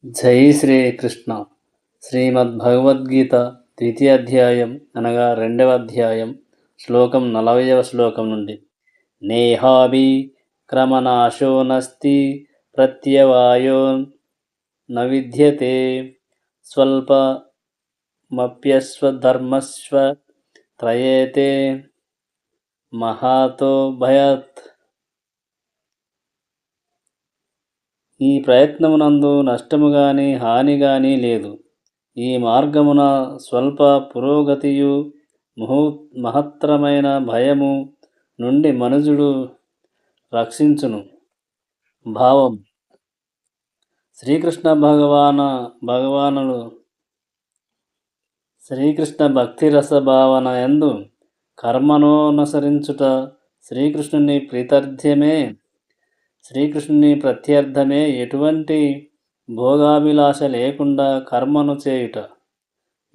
జై శ్రీకృష్ణ. శ్రీమద్భగవద్గీత ద్వితీయ అధ్యాయం అనగా రెండవ అధ్యాయం శ్లోకం 40వ శ్లోకం నుండి. నేహాభిక్రమనాశో నస్తి ప్రత్యవాయో న విద్యతే స్వల్పమప్యస్వధర్మస్వ త్రయేతే మహాతో భయాత్. ఈ ప్రయత్నమునందు నష్టము గాని హాని గాని లేదు. ఈ మార్గమున స్వల్ప పురోగతియు మహత్తరమైన భయము నుండి మనుజుడు రక్షించును. భావం: శ్రీకృష్ణ భక్తిరస భావన యందు కర్మనోనుసరించుట శ్రీకృష్ణుని ప్రత్యర్థమే. ఎటువంటి భోగాభిలాష లేకుండా కర్మను చేయుట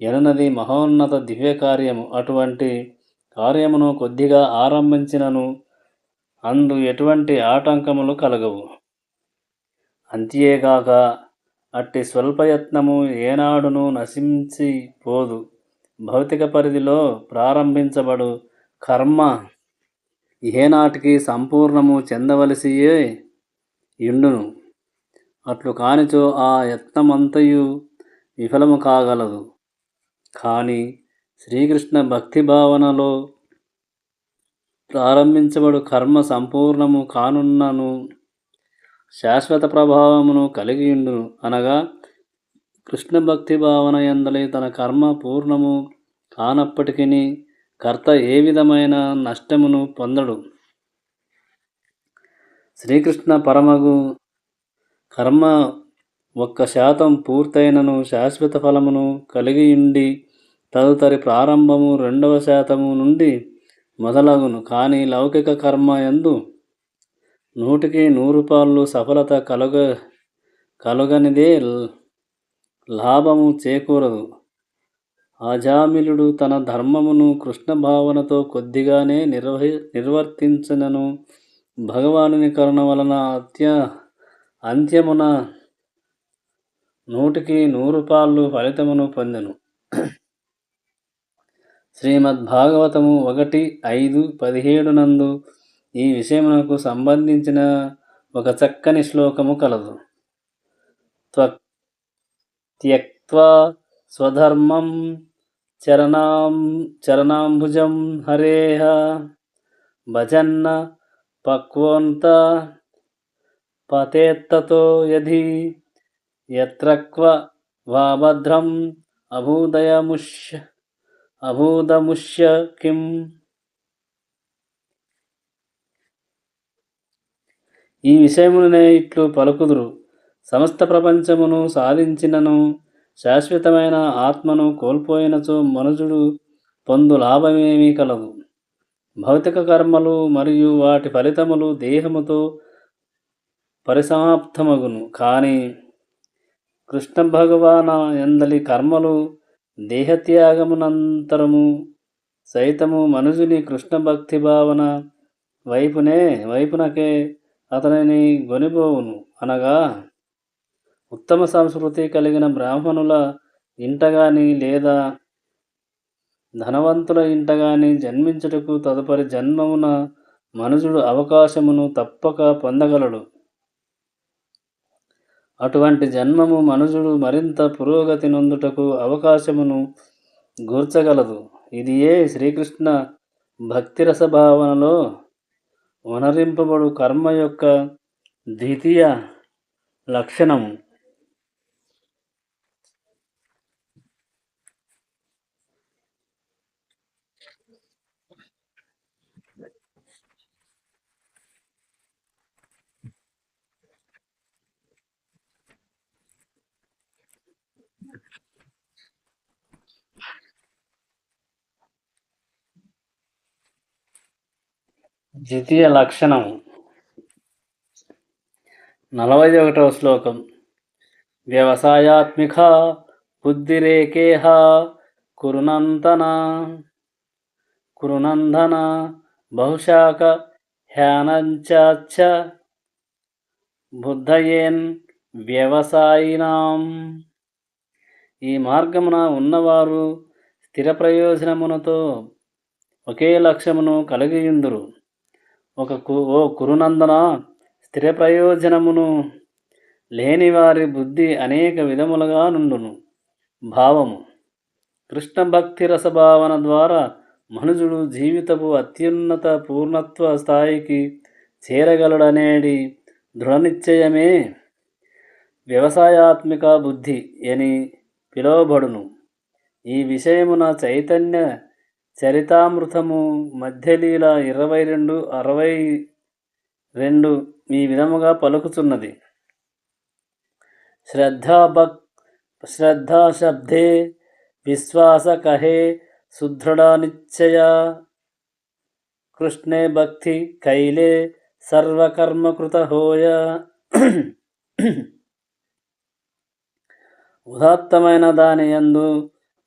ఎనున్నది మహోన్నత దివ్య కార్యము. అటువంటి కార్యమును కొద్దిగా ఆరంభించినను అందు ఎటువంటి ఆటంకములు కలగవు. అంతేగాక అట్టి స్వల్పయత్నము ఏనాడును నశించిపోదు. భౌతిక పరిధిలో ప్రారంభించబడు కర్మ ఏనాటికి సంపూర్ణము చెందవలసియే యుండును. అట్లు కానిచో ఆ యత్నమంతయు విఫలము కాగలదు. కానీ శ్రీకృష్ణ భక్తి భావనలో ప్రారంభించబడు కర్మ సంపూర్ణము కానున్నను శాశ్వత ప్రభావమును కలిగియుండును. అనగా కృష్ణ భక్తి భావన యందలి తన కర్మ పూర్ణము కానప్పటికీ కర్త ఏ విధమైన నష్టమును పొందడు. శ్రీకృష్ణ పరమగు కర్మ 1% పూర్తయినను శాశ్వత ఫలమును కలిగియుండి తదుపరి ప్రారంభము 2% నుండి మొదలగును. కానీ లౌకిక కర్మ యందు 100% సఫలత కలుగనిదే లాభము చేకూరదు. అజామిలుడు తన ధర్మమును కృష్ణ భావనతో కొద్దిగానే నిర్వర్తించినను భగవానుని కరుణ వలన అంత్యమున 100% ఫలితమును పొందెను. శ్రీమద్భాగవతము 1:5-17 నందు ఈ విషయమునకు సంబంధించిన ఒక చక్కని శ్లోకము కలదు. త్యక్త్వా స్వధర్మం చరణాంబుజం హరేః భజన్న పక్వోంత పతేత్తతో యధి యత్రక్వ వా భద్రం అభూదముష్య కిం. ఈ విషయమునే ఇట్లు పలుకుదురు: సమస్త ప్రపంచమును సాధించినను శాశ్వతమైన ఆత్మను కోల్పోయినచో మనుజుడు పొందు లాభమేమీ కలదు. భౌతిక కర్మలు మరియు వాటి ఫలితములు దేహముతో పరిసమాప్తమగును. కానీ కృష్ణ భగవాన యందలి కర్మలు దేహత్యాగమునంతరము సైతము మనుజుని కృష్ణ భక్తి భావన వైపునకే అతనిని గొనిపోవును. అనగా ఉత్తమ సంస్కృతి కలిగిన బ్రాహ్మణుల ఇంటగాని లేదా ధనవంతుల ఇంటగాని జన్మించుటకు తదుపరి జన్మమున మనుజుడు అవకాశమును తప్పక పొందగలడు. అటువంటి జన్మము మనుజుడు మరింత పురోగతి నొందుటకు అవకాశమును గూర్చగలదు. ఇదియే శ్రీకృష్ణ భక్తిరస భావనలో వనరింపబడు కర్మ యొక్క ద్వితీయ లక్షణము. ద్వితీయ లక్షణము 41వ శ్లోకం. వ్యవసాయాత్మిక బుద్ధిరేకేహ కురునందన బహుశాఖ హ్యానంచ బుద్ధయేన్ వ్యవసాయినాం. ఈ మార్గమున ఉన్నవారు స్థిర ప్రయోజనమునతో ఒకే లక్ష్యమును కలిగియుందురు. ఓ కురునందన, స్థిర ప్రయోజనమును లేని వారి బుద్ధి అనేక విధములుగా నుండును. భావము: కృష్ణ భక్తి రసభావన ద్వారా మనుజుడు జీవితపు అత్యున్నత పూర్ణత్వ స్థాయికి చేరగలడనేది దృఢనిశ్చయమే వ్యవసాయాత్మిక బుద్ధి అని పిలువబడును. ఈ విషయమున చైతన్య చరితామృతము మధ్యలీల 22:62 ఈ విధముగా పలుకుచున్నది: శ్రద్ధా శబ్దే విశ్వాస కహే సుదృఢ నిశ్చయ, కృష్ణే భక్తి కైలే సర్వకర్మకృత హోయ. ఉదాత్తమైన దాని యందు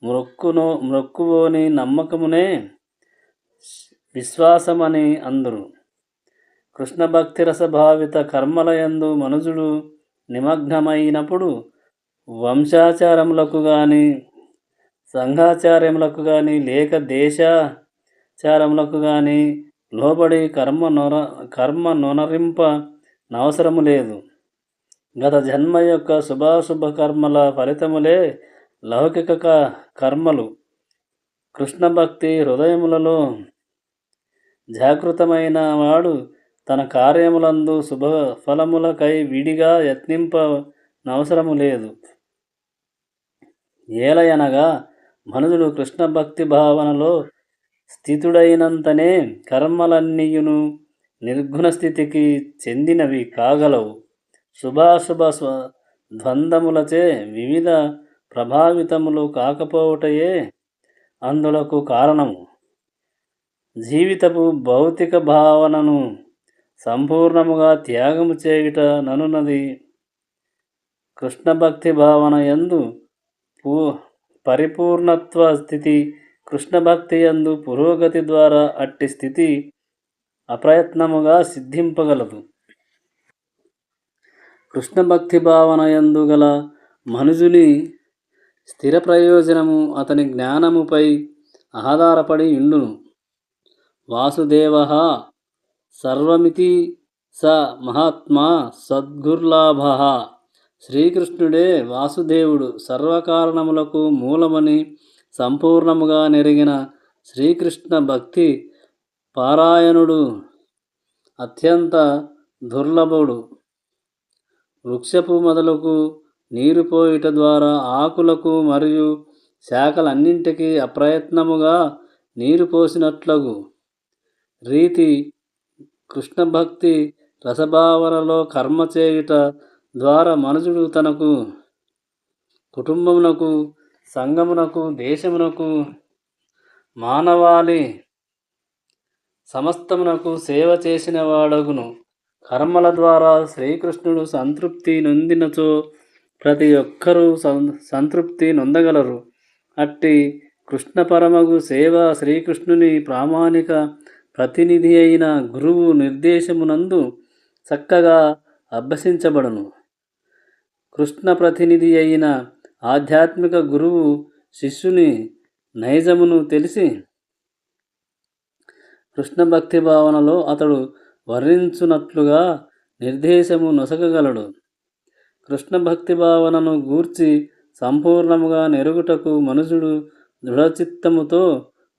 మ్రొక్కువోని నమ్మకమునే విశ్వాసమని అందురు. కృష్ణ భక్తి రసభావిత కర్మల యందు మనుజుడు నిమగ్నమైనప్పుడు వంశాచారములకు గాని, సంఘాచారములకు గాని, లేక దేశాచారములకు గాని లోబడి కర్మ నొనరింప నవసరము లేదు. గత జన్మ యొక్క శుభాశుభ కర్మల ఫలితములే లౌకిక కర్మలు. కృష్ణ భక్తి హృదయములలో జాగృతమైన వాడు తన కార్యములందు శుభ ఫలములకై విడిగా యత్నింపనవసరము లేదు. ఏలయనగా మనుజుడు కృష్ణ భక్తి భావనలో స్థితుడైనంతనే కర్మలన్నీయును నిర్గుణ స్థితికి చెందినవి కాగలవు. శుభాశుభ ద్వంద్వములచే వివిధ ప్రభావితములు కాకపోవటయే అందులకు కారణము. జీవితపు భౌతిక భావనను సంపూర్ణముగా త్యాగము చేయుట ననున్నది. కృష్ణ భక్తి భావన యందు పరిపూర్ణత్వ స్థితి, కృష్ణ భక్తి యందు పురోగతి ద్వారా అట్టి స్థితి అప్రయత్నముగా సిద్ధింపగలదు. కృష్ణ భక్తి భావన యందు గల మనుజుని స్థిర ప్రయోజనము అతని జ్ఞానముపై ఆధారపడి ఉండును. వాసుదేవః సర్వమితి స మహాత్మా సద్గుర్లాభః. శ్రీకృష్ణుడే వాసుదేవుడు, సర్వకారణములకు మూలమని సంపూర్ణముగా నెరిగిన శ్రీకృష్ణ భక్తి పారాయణుడు అత్యంత దుర్లభుడు. వృక్షపు మొదలకు నీరు పోయుట ద్వారా ఆకులకు మరియు శాఖలన్నింటికీ అప్రయత్నముగా నీరు పోసినట్లగు రీతి కృష్ణ భక్తి రసభావనలో కర్మ చేయుట ద్వారా మనుజుడు తనకు, కుటుంబమునకు, సంఘమునకు, దేశమునకు, మానవాళి సమస్తమునకు సేవ చేసిన వాడగును. కర్మల ద్వారా శ్రీకృష్ణుడు సంతృప్తి నొందినచో ప్రతి ఒక్కరూ సంతృప్తి నొందగలరు. అట్టి కృష్ణ పరమగు సేవ శ్రీకృష్ణుని ప్రామాణిక ప్రతినిధి అయిన గురువు నిర్దేశమునందు చక్కగా అభ్యసించబడును. కృష్ణ ప్రతినిధి అయిన ఆధ్యాత్మిక గురువు శిష్యుని నైజమును తెలిసి కృష్ణ భక్తి భావనలో అతడు వర్ణించునట్లుగా నిర్దేశము నొసగగలడు. కృష్ణ భక్తి భావనను గూర్చి సంపూర్ణముగా నెరుగుటకు మనుజుడు దృఢచిత్తముతో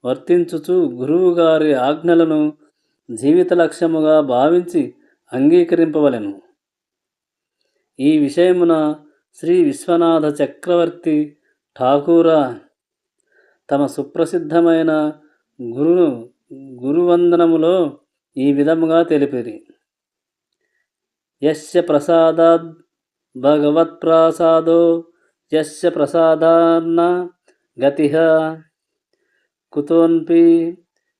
వర్తించుచు గురువుగారి ఆజ్ఞలను జీవిత లక్ష్యముగా భావించి అంగీకరింపవలెను. ఈ విషయమున శ్రీ విశ్వనాథ చక్రవర్తి ఠాకూర తమ సుప్రసిద్ధమైన గురువందనములో ఈ విధముగా తెలిపిరి: యస్య ప్రసాదాద్ భగవత్ప్రసాదో యస్య ప్రసాదాన్న గతిః కుతోన్పి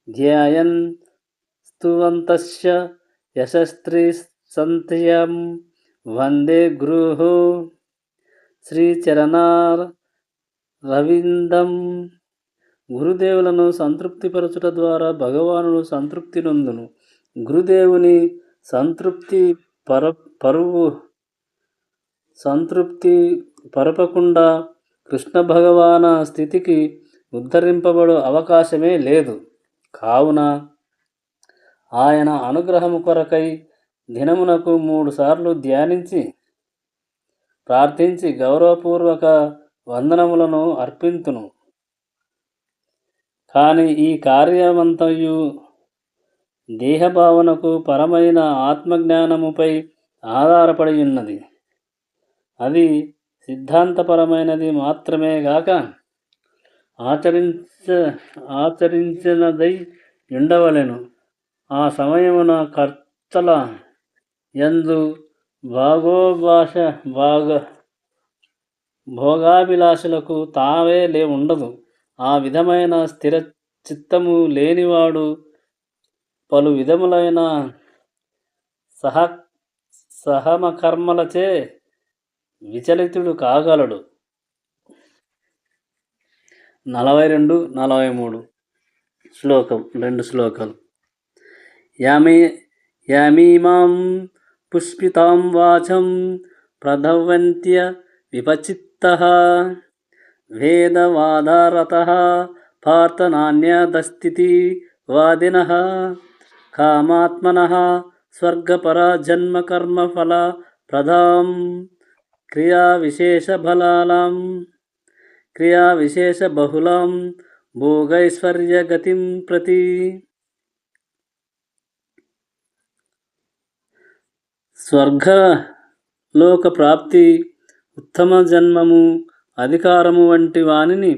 ధ్యాయన్ స్తువంతస్య యశస్త్రీ సంత్యం వందే గురుః శ్రీచరణార్ రవిందం. గురుదేవులను సంతృప్తిపరచుట ద్వారా భగవానుడు సంతృప్తి నొందును. గురుదేవుని సంతృప్తి సంతృప్తి పరపకుండా కృష్ణ భగవాన స్థితికి ఉద్ధరింపబడు అవకాశమే లేదు. కావున ఆయన అనుగ్రహము కొరకై దినమునకు 3 సార్లు ధ్యానించి ప్రార్థించి గౌరవపూర్వక వందనములను అర్పింతును. కానీ ఈ కార్యమంతయు దేహభావనకు పరమైన ఆత్మజ్ఞానముపై ఆధారపడి ఉన్నది. అది సిద్ధాంతపరమైనది మాత్రమే గాక ఆచరించినదై ఉండవలెను. ఆ సమయమున కర్తల యందు భోగాభిలాషలకు తావే ఉండదు. ఆ విధమైన స్థిర చిత్తము లేనివాడు పలు విధములైన సహమకర్మలచే విచలితుడు కాగలడు. 42, 43 శ్లోకం 2 శ్లోకాలు. యమీమాం పుష్పితాం వాచం ప్రధవంత్య విపచిత్తః వేదవాదారతః పార్థనాన్యదస్థితి వాదినః కామాత్మనః స్వర్గపరా జన్మకర్మఫల ప్రదాం క్రియావిశేషబహుళాం భోగైశ్వర్యగతిం ప్రతి. స్వర్గలోక ప్రాప్తి, ఉత్తమ జన్మము, అధికారము వంటి వానిని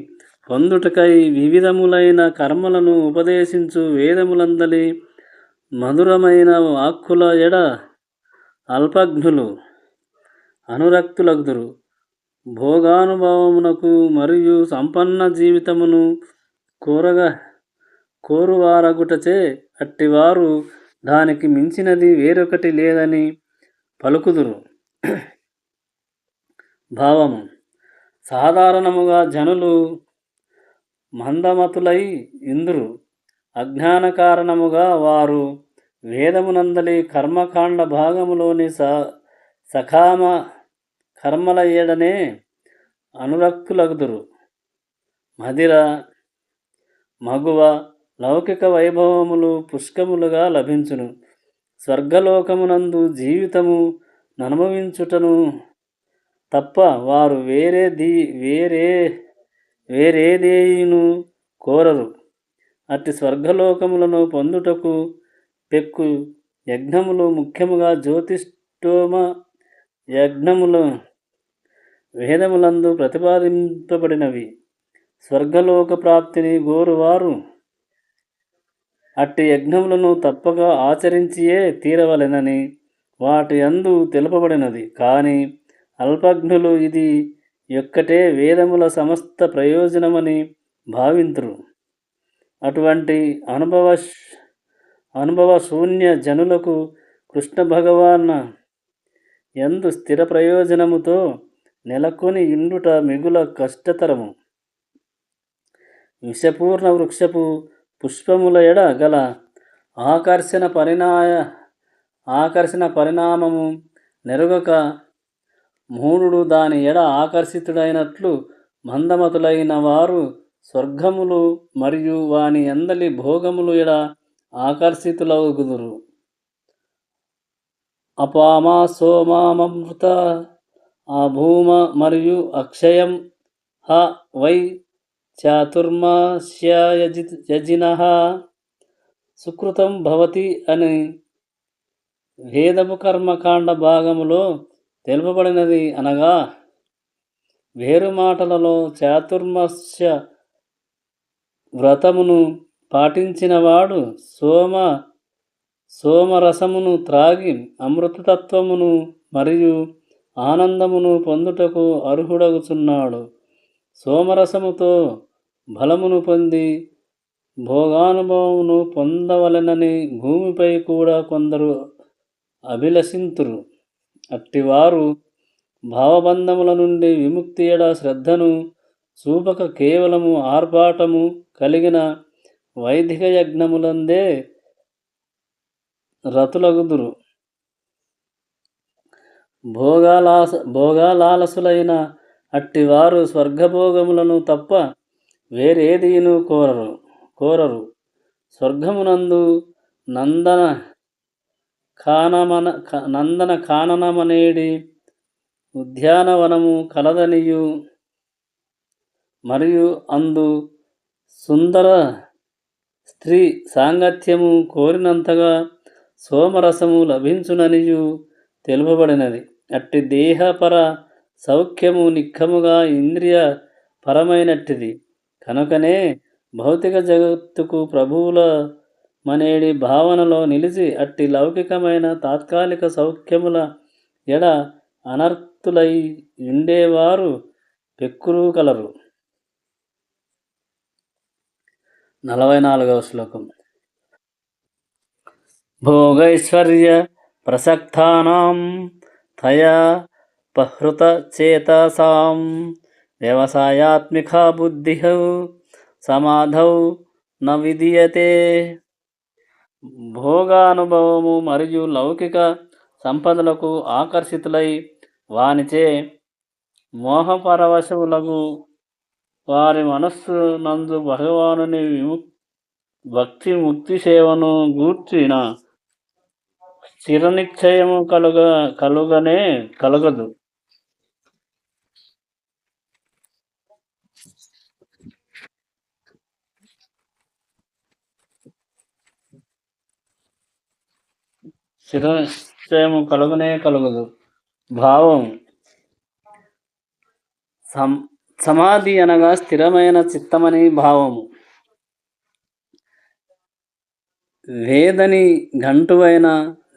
పొందుటకై వివిధములైన కర్మలను ఉపదేశించు వేదములందలి మధురమైన వాక్కుల ఎడ అల్పజ్ఞులు అనురక్తులగుదురు. భోగానుభవమునకు మరియు సంపన్న జీవితమును కోరువారగుటచే అట్టివారు దానికి మించినది వేరొకటి లేదని పలుకుదురు. భావము: సాధారణముగా జనులు మందమతులై ఇందురు. అజ్ఞాన కారణముగా వారు వేదమునందలి కర్మకాండ భాగములోని సకామ కర్మల ఏడనే అనురక్తులగుదురు. మదిర, మగువ, లౌకిక వైభవములు పుష్కములుగా లభించును. స్వర్గలోకమునందు జీవితము ననుభవించుటను తప్ప వారు వేరేదేయును కోరరు. అట్టి స్వర్గలోకములను పొందుటకు పెక్కు యజ్ఞములు, ముఖ్యముగా జ్యోతిష్ఠోమ యజ్ఞములు వేదములందు ప్రతిపాదింపబడినవి. స్వర్గలోక ప్రాప్తిని గోరువారు అట్టి యజ్ఞములను తప్పక ఆచరించియే తీరవలెనని వాటి యందు తెలుపబడినది. కానీ అల్పజ్ఞులు ఇది యొక్కటే వేదముల సమస్త ప్రయోజనమని భావింతురు. అటువంటి అనుభవశూన్య జనులకు కృష్ణ భగవాన్ యందు స్థిర ప్రయోజనముతో నెలకొని ఇండుట మిగుల కష్టతరము. విషపూర్ణ వృక్షపు పుష్పముల ఎడ గల ఆకర్షణ పరిణామము నెరుగక మూఢుడు దాని ఎడ ఆకర్షితుడైనట్లు మందమతులైన వారు స్వర్గములు మరియు వాని యందలి భోగములు ఎడ ఆకర్షితులగుదురు. అపామా సోమామృత అభూమ మరియు అక్షయం హ వై చాతుర్మాస్యయజినః సుకృతం భవతి అని వేదము కర్మకాండ భాగములో తెలుపబడినది. అనగా వేరు మాటలలో చాతుర్మాస్య వ్రతమును పాటించినవాడు సోమరసమును త్రాగి అమృతత్వమును మరియు ఆనందమును పొందుటకు అర్హుడగుచున్నాడు. సోమరసముతో బలమును పొంది భోగానుభవమును పొందవలెనని భూమిపై కూడా కొందరు అభిలషింతురు. అట్టివారు భావబంధముల నుండి విముక్తి ఎడ శ్రద్ధను చూపక కేవలము ఆర్భాటము కలిగిన వైదిక యజ్ఞములందే రతులగుదురు. భోగాలాలసులైన అట్టివారు స్వర్గభోగములను తప్ప వేరేదీను కోరరు. స్వర్గమునందు నందన కాననమనేడి ఉద్యానవనము కలదనియు మరియు అందు సుందర స్త్రీ సాంగత్యము కోరినంతగా సోమరసము లభించుననియు తెలుపబడినది. అట్టి దేహపర సౌఖ్యము నిక్కముగా ఇంద్రియ పరమైనట్టిది. కనుకనే భౌతిక జగత్తుకు ప్రభువుల మనేడి భావనలో నిలిచి అట్టి లౌకికమైన తాత్కాలిక సౌఖ్యముల ఎడ అనర్థులై ఉండేవారు పెక్కురు కలరు. 44వ శ్లోకం. భోగైశ్వర్య ప్రసక్తానాం తయా పహృత చేతసాం వ్యవసాయాత్మికా బుద్ధిః సమాధౌ న విద్యతే. భోగానుభవము మరియు లౌకిక సంపదలకు ఆకర్షితులై వానిచే మోహపరవశులగు వారి మనస్సు నందు భగవానుని భక్తి ముక్తి సేవను గూర్చిన స్థిర నిశ్చయము కలుగదు. స్థిర నిశ్చయము కలుగదు. భావం. సమాధి అనగా స్థిరమైన చిత్తమని భావము. వేదని ఘంటువైన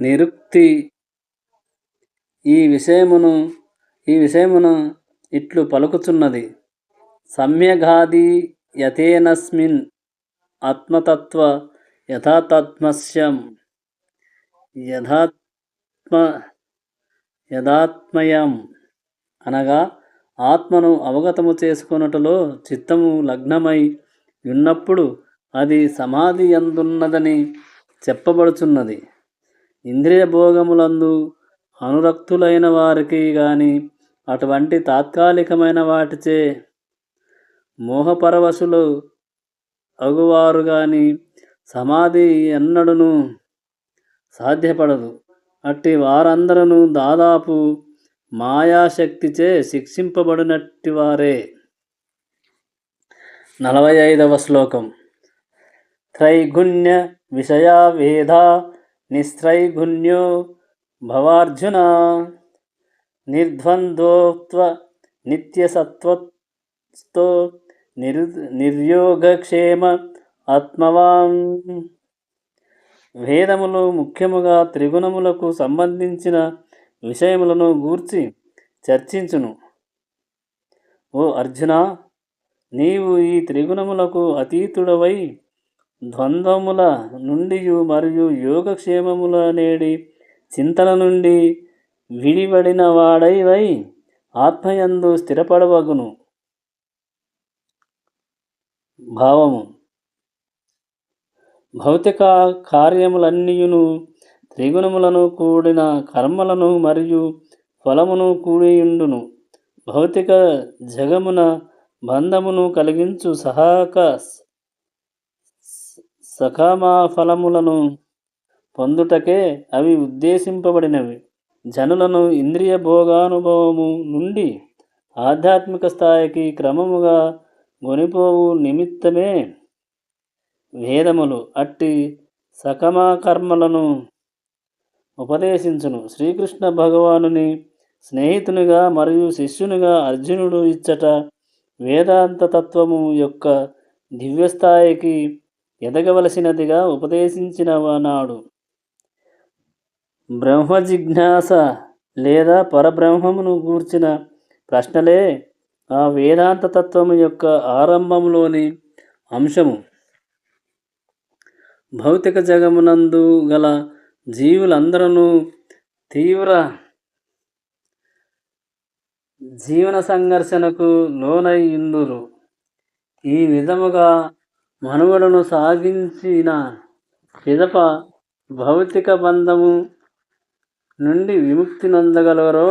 నిరుక్తి ఈ విషయమును ఇట్లు పలుకుచున్నది. సమ్యగాది యతేనస్మిన్ ఆత్మతత్వ యథాత్మయం అనగా ఆత్మను అవగతము చేసుకొనుటలో చిత్తము లగ్నమై ఉన్నప్పుడు అది సమాధి యందున్నదని చెప్పబడుచున్నది. ఇంద్రియ భోగములందు అనురక్తులైన వారికి గాని అటువంటి తాత్కాలికమైన వాటిచే మోహపరవశులు అగువారు గాని సమాధి ఎన్నడూను సాధ్యపడదు. అట్టి వారందరూ దాదాపు మాయాశక్తిచే శిక్షింపబడినట్టివారే. 45వ శ్లోకం. త్రైగుణ్య విషయా వేదా నిస్త్రైగుణ్యో భవార్జున నిర్ద్వంద్వోత్వ నిత్యసత్వస్థో నిర్యోగక్షేమ ఆత్మవాన్. వేదములు ముఖ్యముగా త్రిగుణములకు సంబంధించిన విషయములను గూర్చి చర్చించును. ఓ అర్జున, నీవు ఈ త్రిగుణములకు అతీతుడవై ద్వంద్వముల నుండి మరియు యోగక్షేమముల నేడి చింతల నుండి విడివడిన వాడైవై ఆత్మయందు స్థిరపడవగును. భావము. భౌతిక కార్యములన్నీయును త్రిగుణములను కూడిన కర్మలను మరియు ఫలమును కూడియుండును. భౌతిక జగమున బంధమును కలిగించు సకామ ఫలములను పొందుటకే అవి ఉద్దేశింపబడినవి. జనులను ఇంద్రియ భోగానుభవము నుండి ఆధ్యాత్మిక స్థాయికి క్రమముగా గొనిపోవు నిమిత్తమే వేదములు అట్టి సకామ కర్మలను ఉపదేశించును. శ్రీకృష్ణ భగవానుని స్నేహితునిగా మరియు శిష్యునిగా అర్జునుడు ఇచ్చట వేదాంత తత్వము యొక్క దివ్యస్థాయికి ఎదగవలసినదిగా ఉపదేశించిన నాడు బ్రహ్మజిజ్ఞాస లేదా పరబ్రహ్మమును గూర్చిన ప్రశ్నలే ఆ వేదాంత తత్వము యొక్క ఆరంభంలోని అంశము. భౌతిక జగమునందు గల జీవులందరూ తీవ్ర జీవన సంఘర్షణకు లోనై ఉందురు. ఈ విధముగా మనుగడను సాగించిన పిదప భౌతిక బంధము నుండి విముక్తినందగలరో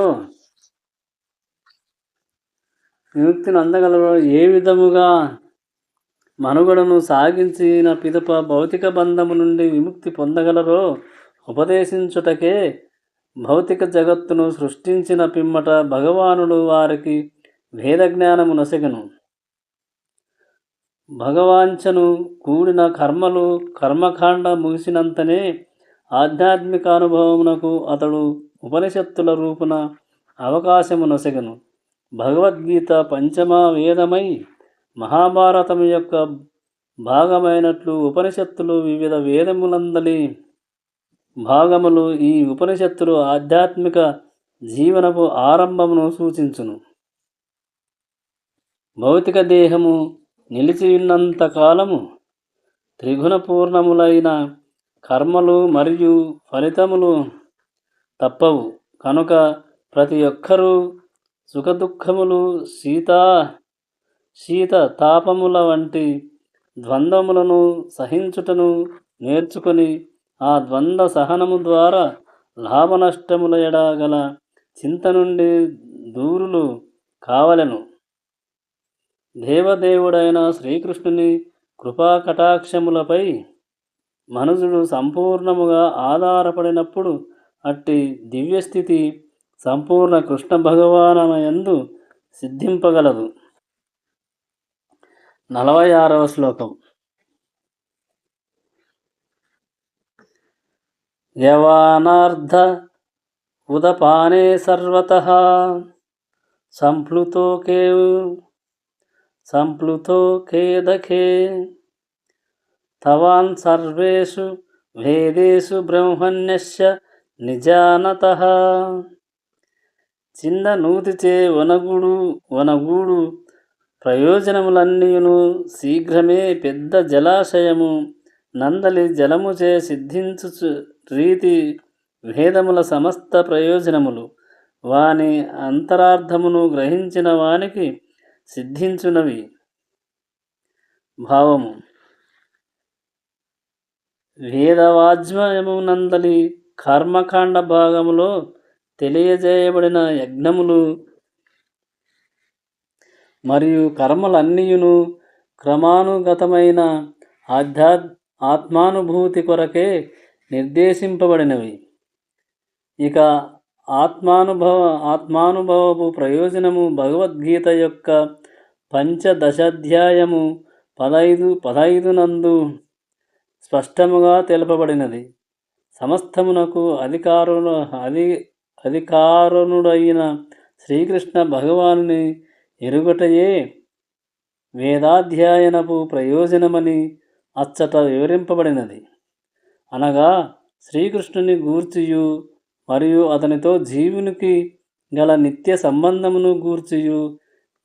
ఏ విధముగా మనుగడను సాగించిన పిదప భౌతిక బంధము నుండి విముక్తి పొందగలరో ఉపదేశించుటకే భౌతిక జగత్తును సృష్టించిన పిమ్మట భగవానుడు వారికి వేదజ్ఞానము నొసగెను. భగవాంఛను కూడిన కర్మకాండ ముగిసినంతనే ఆధ్యాత్మిక అనుభవమునకు అతడు ఉపనిషత్తుల రూపున అవకాశము నొసగెను. భగవద్గీత పంచమ వేదమై మహాభారతం యొక్క భాగమైనట్లు ఉపనిషత్తులు వివిధ వేదములందలి భాగములు. ఈ ఉపనిషత్తులు ఆధ్యాత్మిక జీవనపు ఆరంభమును సూచించును. భౌతిక దేహము నిలిచియున్నంత కాలము త్రిగుణపూర్ణములైన కర్మలు మరియు ఫలితములు తప్పవు. కనుక ప్రతి ఒక్కరూ సుఖదుఖములు, శీత తాపముల వంటి ద్వంద్వములను సహించుటను నేర్చుకొని ఆ ద్వంద్వ సహనము ద్వారా లాభనష్టముల ఎడ గల చింత నుండి దూరులు కావలెను. దేవదేవుడైన శ్రీకృష్ణుని కృపాకటాక్షములపై మనుజుడు సంపూర్ణముగా ఆధారపడినప్పుడు అట్టి దివ్యస్థితి సంపూర్ణ కృష్ణ భగవానయందు సిద్ధింపగలదు. 46వ శ్లోకం. యవానార్ధ ఉదపానే సర్వతః సంప్లుతో ఖేదఖే తవాన్ సర్వేషు వేదేషు బ్రహ్మణ్యస్య నిజానతః. చిన్న నూతిచే వనగూడు ప్రయోజనములన్నీయును శీఘ్రమే పెద్ద జలాశయము నందలి జలముచే సిద్ధించు రీతి వేదముల సమస్త ప్రయోజనములు వాని అంతరార్థమును గ్రహించిన వానికి సిద్ధించునవి. భావము: వేదవాజ్మయము నందలి కర్మకాండ భాగములో తెలియజేయబడిన యజ్ఞములు మరియు కర్మలన్నీయును క్రమానుగతమైన ఆత్మానుభూతి కొరకే నిర్దేశింపబడినవి. ఇక ఆత్మానుభవపు ప్రయోజనము భగవద్గీత యొక్క పంచదశాధ్యాయము 15 నందు స్పష్టముగా తెలుపబడినది. సమస్తమునకు అధికారుడైన శ్రీకృష్ణ భగవానుని ఎరుగటయే వేదాధ్యయనపు ప్రయోజనమని అచ్చట వివరింపబడినది. అనగా శ్రీకృష్ణుని గూర్చియు మరియు అతనితో జీవునికి గల నిత్య సంబంధమును గూర్చియు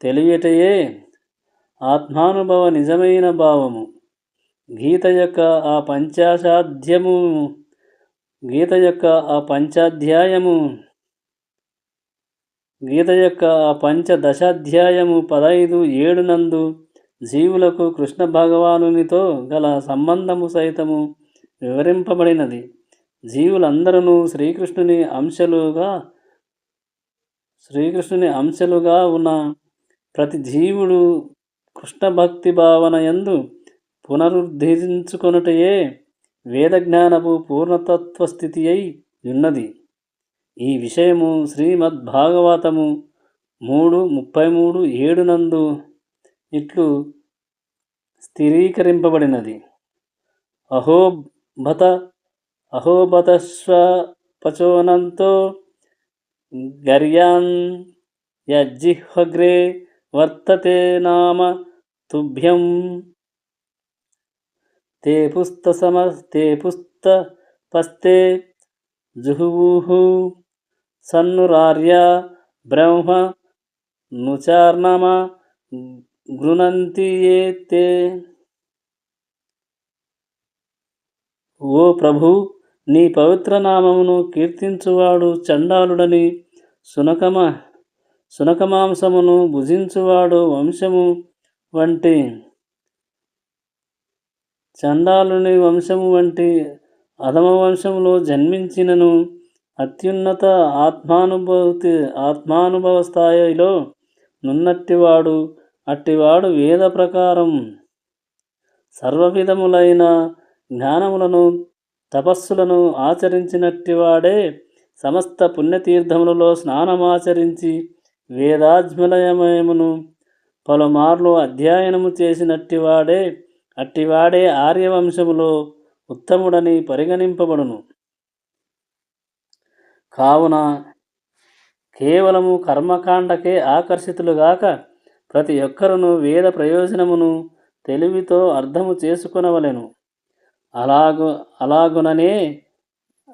తెలియటయే ఆత్మానుభవ నిజమైన భావము. గీత యొక్క ఆ పంచదశాధ్యాయము 15:7 నందు జీవులకు కృష్ణ భగవానునితో గల సంబంధము సైతము వివరింపబడినది. జీవులందరూ శ్రీకృష్ణుని అంశలుగా ఉన్న ప్రతి జీవుడు కృష్ణ భక్తి భావన యందు పునరుద్ధరించుకొనుటయే వేదజ్ఞానపు పూర్ణతత్వస్థితి అయి ఉన్నది. ఈ విషయము శ్రీమద్భాగవతము 3:33-7 నందు ఇట్లు స్థిరీకరింపబడినది. అహోబతశ్వపచోనంతో గర్యాన్ యజ్జిహ్వగ్రే వర్తతే నామ తుభ్యం తే పుస్తపస్తే జుహువుహు సన్నురార్య బ్రహ్మ నుచార్ణమ గృణంతి ఏ తే. ఓ ప్రభు, నీ పవిత్ర నామమును కీర్తించువాడు చండాలుడని, సునకమాంసమును భుజించువాడు వంశము వంటి చండాలుని వంశము వంటి అధమ వంశములో జన్మించినను అత్యున్నత ఆత్మానుభవ స్థాయిలో నున్నట్టివాడు అట్టివాడు వేద ప్రకారం సర్వవిధములైన జ్ఞానములను తపస్సులను ఆచరించినట్టివాడే సమస్త పుణ్యతీర్థములలో స్నానమాచరించి వేదాజ్మలయమయమును పలుమార్లు అధ్యయనము చేసినట్టివాడే అట్టివాడే ఆర్యవంశములో ఉత్తముడని పరిగణింపబడును. కావున కేవలము కర్మకాండకే ఆకర్షితులుగాక ప్రతి ఒక్కరును వేద ప్రయోజనమును తెలివితో అర్థము చేసుకొనవలెను. అలాగుననే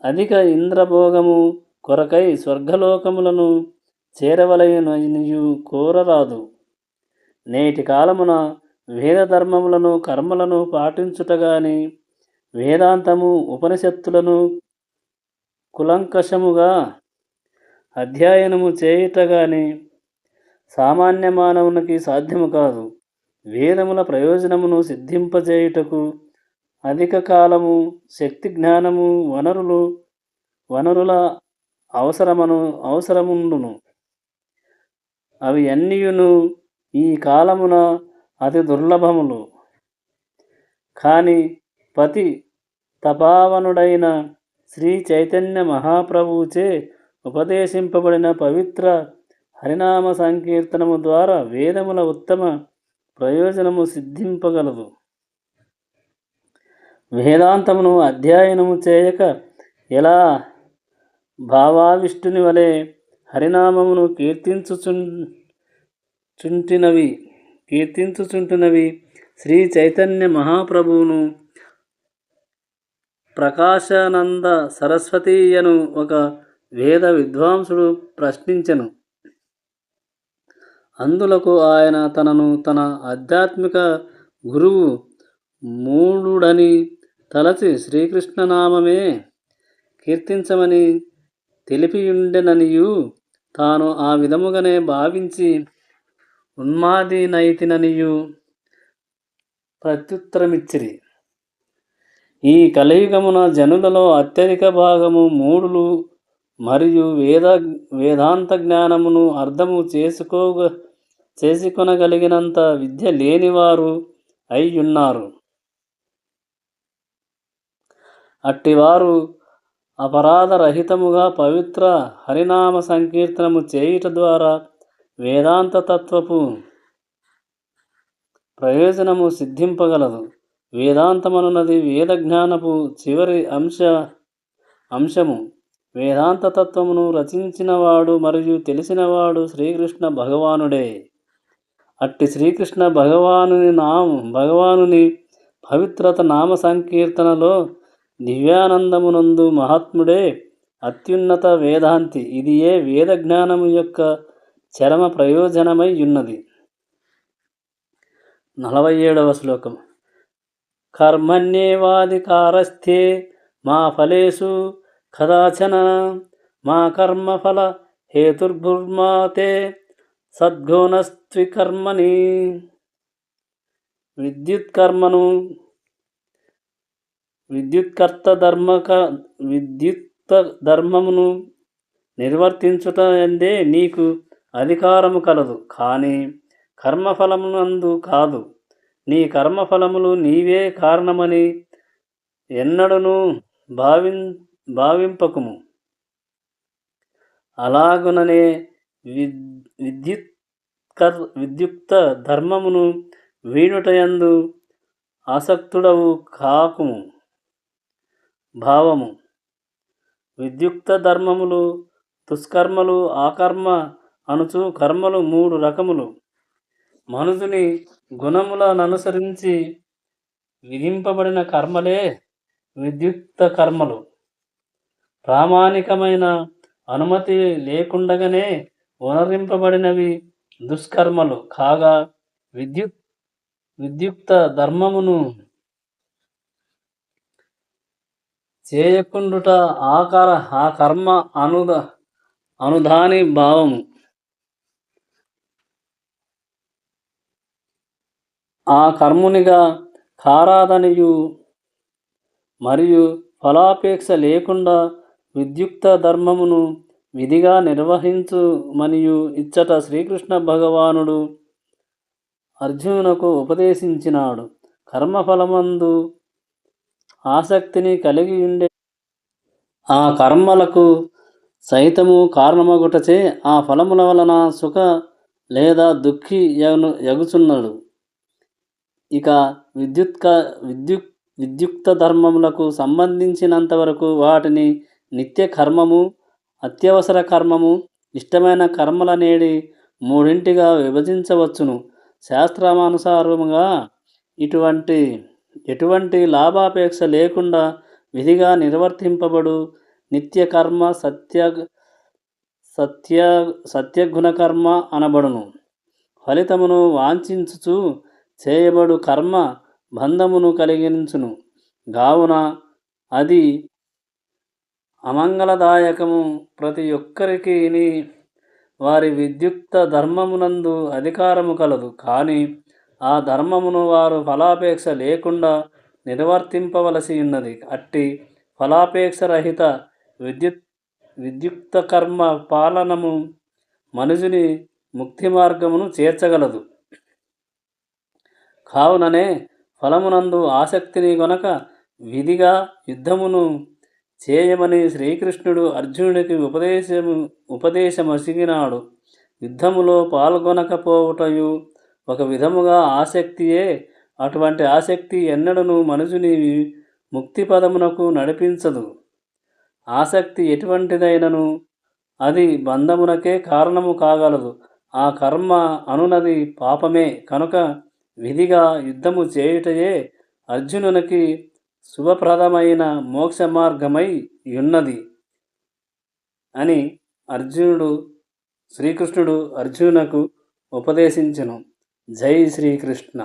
అధిక ఇంద్రభోగము కొరకై స్వర్గలోకములను చేరవలయననియు కోరరాదు. నేటి కాలమున వేద ధర్మములను కర్మలను పాటించుటగాని వేదాంతము ఉపనిషత్తులను కులంకషముగా అధ్యయనము చేయుటగాని సామాన్య మానవునికి సాధ్యము కాదు. వేదముల ప్రయోజనమును సిద్ధింపజేయుటకు అధిక కాలము, శక్తి, జ్ఞానము, వనరుల అవసరముండును. అవి అన్నియును ఈ కాలమున అతి దుర్లభములు. కాని పతి తపావనుడైన శ్రీ చైతన్య మహాప్రభువుచే ఉపదేశింపబడిన పవిత్ర హరినామ సంకీర్తనము ద్వారా వేదముల ఉత్తమ ప్రయోజనము సిద్ధింపగలదు. వేదాంతమును అధ్యయనము చేయక ఎలా భావావిష్టుని వలె హరినామమును కీర్తించుచుంటున్నవి శ్రీ చైతన్య మహాప్రభువును ప్రకాశానంద సరస్వతీయను ఒక వేద విద్వాంసుడు ప్రశ్నించెను. అందులకు ఆయన తనను తన ఆధ్యాత్మిక గురువు మూఢుడని తలచి శ్రీకృష్ణనామమే కీర్తించమని తెలిపియుండెననియు తాను ఆ విధముగానే భావించి ఉన్మాదినైతిననియు ప్రత్యుత్తరమిచ్చిరి. ఈ కలియుగమున జనులలో అత్యధిక భాగము మూఢులు మరియు వేదాంత జ్ఞానమును అర్థము చేసుకొనగలిగినంత విద్య లేనివారు అయ్యున్నారు. అట్టివారు అపరాధరహితముగా పవిత్ర హరినామ సంకీర్తనము చేయుట ద్వారా వేదాంత తత్వపు ప్రయోజనము సిద్ధింపగలదు. వేదాంతమనున్నది వేద జ్ఞానపు చివరి అంశము. వేదాంత తత్వమును రచించినవాడు మరియు తెలిసినవాడు శ్రీకృష్ణ భగవానుడే. అట్టి శ్రీకృష్ణ భగవానుని పవిత్రత నామ సంకీర్తనలో దివ్యానందమునందు మహాత్ముడే అత్యున్నత వేదాంతి. ఇదియే వేద జ్ఞానము యొక్క చరమ ప్రయోజనమై ఉన్నది. 47వ శ్లోకం. కర్మణ్యేవాధికారస్థే మా ఫలేషు కదాచన మా కర్మఫల హేతుర్భుర్మా తే సద్గుణస్త్వికర్మణి. విద్యుత్కర్త ధర్మమును నిర్వర్తించుట ఎందే నీకు అధికారము కలదు, కానీ కర్మఫలమునందు కాదు. నీ కర్మఫలములు నీవే కారణమని ఎన్నడూనూ భావింపకుము. అలాగుననే విద్యుక్త ధర్మమును వీడుటయందు ఆసక్తుడవు కాకుము. భావము. విద్యుక్త ధర్మములు దుష్కర్మలు ఆకర్మ అనుచు కర్మలు 3 రకములు. మనుజుని గుణములననుసరించి విధింపబడిన కర్మలే విద్యుక్త కర్మలు. ప్రామాణికమైన అనుమతి లేకుండగానే వనరింపబడినవి దుష్కర్మలు కాగా, విద్యుక్త ధర్మమును చేయకుండుట ఆ కర్మ అనుధాని భావము. ఆ కర్మునిగా కారాదనియు మరియు ఫలాపేక్ష లేకుండా విద్యుక్త ధర్మమును విధిగా నిర్వహించుమనియు ఇచ్చట శ్రీకృష్ణ భగవానుడు అర్జునునకు ఉపదేశించినాడు. కర్మఫలమందు ఆసక్తిని కలిగి ఉండే ఆ కర్మలకు సైతము కారణమగుటచే ఆ ఫలముల వలన సుఖ లేదా దుఃఖి యగుచున్నాడు. ఇక విద్యుక్త ధర్మములకు సంబంధించినంతవరకు వాటిని నిత్య కర్మము, అత్యవసర కర్మము, ఇష్టమైన కర్మలనేది మూడింటిగా విభజించవచ్చును. శాస్త్రానుసారముగా ఎటువంటి లాభాపేక్ష లేకుండా విధిగా నిర్వర్తింపబడు నిత్య కర్మ సత్యగుణకర్మ అనబడును. ఫలితమును వాంఛించుచు చేయబడు కర్మ బంధమును కలిగించును. కావున అది అమంగళదాయకము. ప్రతి ఒక్కరికి వారి విద్యుక్త ధర్మమునందు అధికారము కలదు. కానీ ఆ ధర్మమును వారు ఫలాపేక్ష లేకుండా నిర్వర్తింపవలసి ఉన్నది. అట్టి ఫలాపేక్ష రహిత విద్యుక్త కర్మ పాలనము మనుజుని ముక్తి మార్గమును చేర్చగలదు. కావుననే ఫలమునందు ఆసక్తిని గొనక విధిగా యుద్ధమును చేయమని శ్రీకృష్ణుడు అర్జునుడికి ఉపదేశమసిగినాడు. యుద్ధములో పాల్గొనకపోవుటయు ఒక విధముగా ఆసక్తియే. అటువంటి ఆసక్తి ఎన్నడను మనుజుని ముక్తి పదమునకు నడిపించదు. ఆసక్తి ఎటువంటిదైనను అది బంధమునకే కారణము కాగలదు. ఆ కర్మ అనునది పాపమే. కనుక విధిగా యుద్ధము చేయుటయే అర్జునునికి శుభప్రదమైన మోక్ష మార్గమై ఉన్నది అని శ్రీకృష్ణుడు అర్జునునకు ఉపదేశించెను. జై శ్రీకృష్ణ.